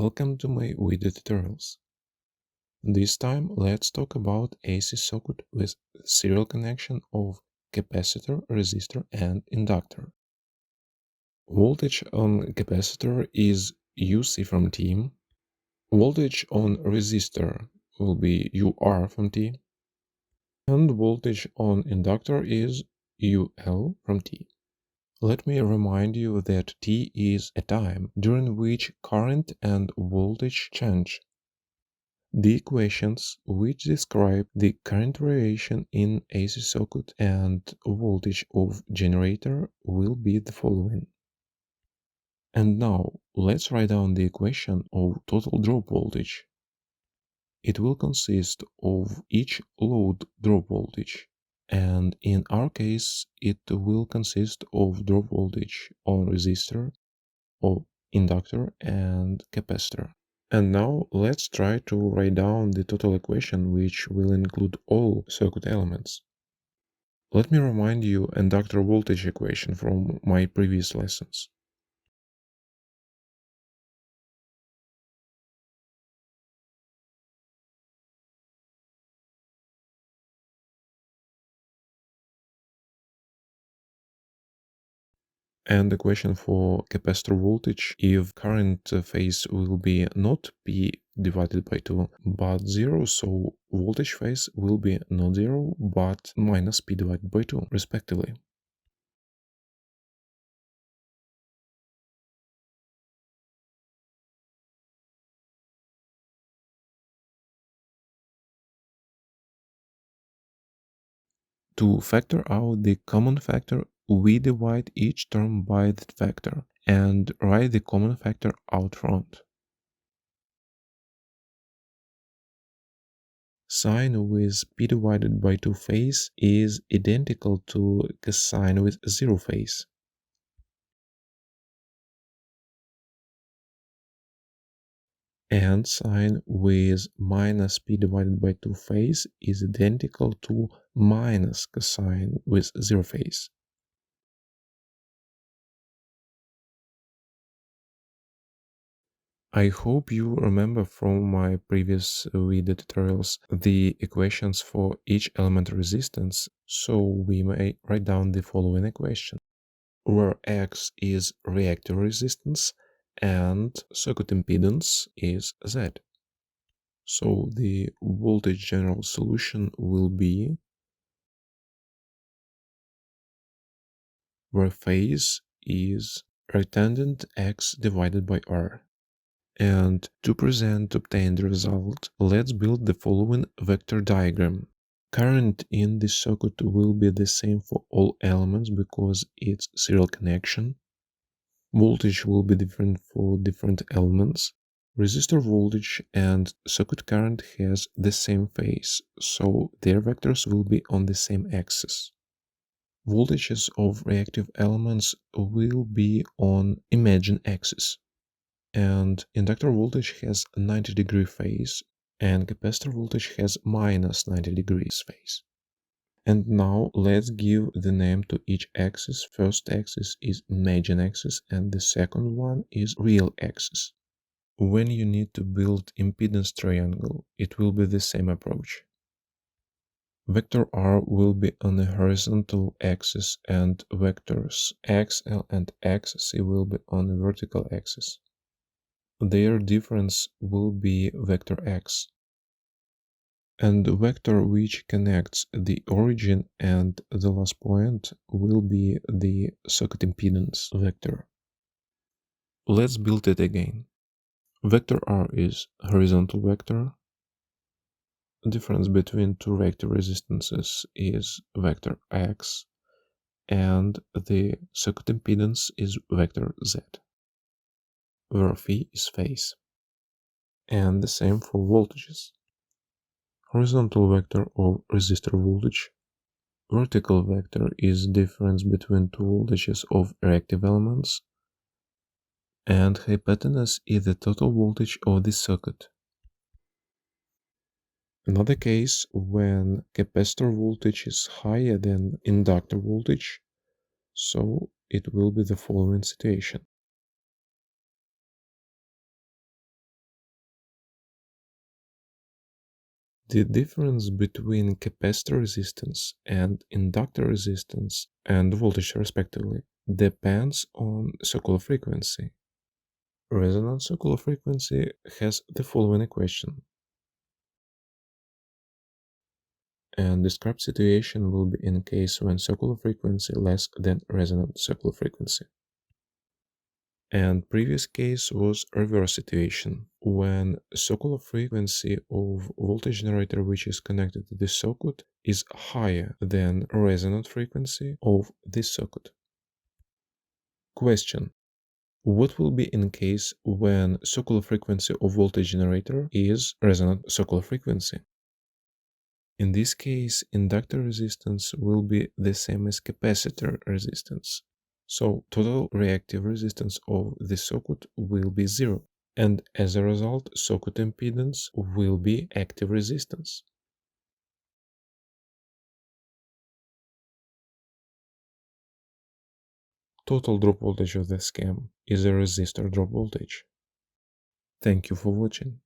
Welcome to my video tutorials. This time let's talk about AC circuit with serial connection of capacitor, resistor and inductor. Voltage on capacitor is UC from T. Voltage on resistor will be UR from T. And voltage on inductor is UL from T. Let me remind you that T is a time during which current and voltage change. The equations which describe the current variation in AC circuit and voltage of generator will be the following. And now let's write down the equation of total drop voltage. It will consist of each load drop voltage, and in our case it will consist of drop voltage on resistor, of inductor and capacitor. And now let's try to write down the total equation which will include all circuit elements. Let me remind you inductor voltage equation from my previous lessons. And the equation for capacitor voltage, if current phase will be not P divided by 2 but 0, so voltage phase will be not 0 but minus P divided by 2 respectively. To factor out the common factor, we divide each term by that factor and write the common factor out front. Sine with p divided by 2 phase is identical to cosine with 0 phase. And sine with minus p divided by 2 phase is identical to minus cosine with 0 phase. I hope you remember from my previous video tutorials the equations for each element resistance, so we may write down the following equation, where X is reactive resistance and circuit impedance is Z. So the voltage general solution will be where phase is arctangent X divided by R. And to present obtained result, let's build the following vector diagram. Current in this circuit will be the same for all elements because it's serial connection. Voltage will be different for different elements. Resistor voltage and circuit current has the same phase, so their vectors will be on the same axis. Voltages of reactive elements will be on imagine axis. And inductor voltage has 90-degree phase and capacitor voltage has minus 90 degrees phase. And now let's give the name to each axis. First axis is imagine axis and the second one is real axis. When you need to build impedance triangle, it will be the same approach. Vector R will be on the horizontal axis and vectors XL and XC will be on the vertical axis. Their difference will be vector x. And the vector which connects the origin and the last point will be the circuit impedance vector. Let's build it again. Vector R is horizontal vector. The difference between two reactive resistances is vector x, and the circuit impedance is vector z, where phi is phase. And the same for voltages. Horizontal vector of resistor voltage. Vertical vector is difference between two voltages of reactive elements. And hypotenuse is the total voltage of the circuit. Another case when capacitor voltage is higher than inductor voltage, so it will be the following situation. The difference between capacitor resistance and inductor resistance and voltage respectively depends on circular frequency. Resonant circular frequency has the following equation, and described situation will be in case when circular frequency less than resonant circular frequency. And previous case was reverse situation, when circular frequency of voltage generator which is connected to this circuit is higher than resonant frequency of this circuit. Question: what will be in case when circular frequency of voltage generator is resonant circular frequency? In this case, inductor resistance will be the same as capacitor resistance. So total reactive resistance of the circuit will be 0, and as a result, circuit impedance will be active resistance. Total drop voltage of the scheme is a resistor drop voltage. Thank you for watching.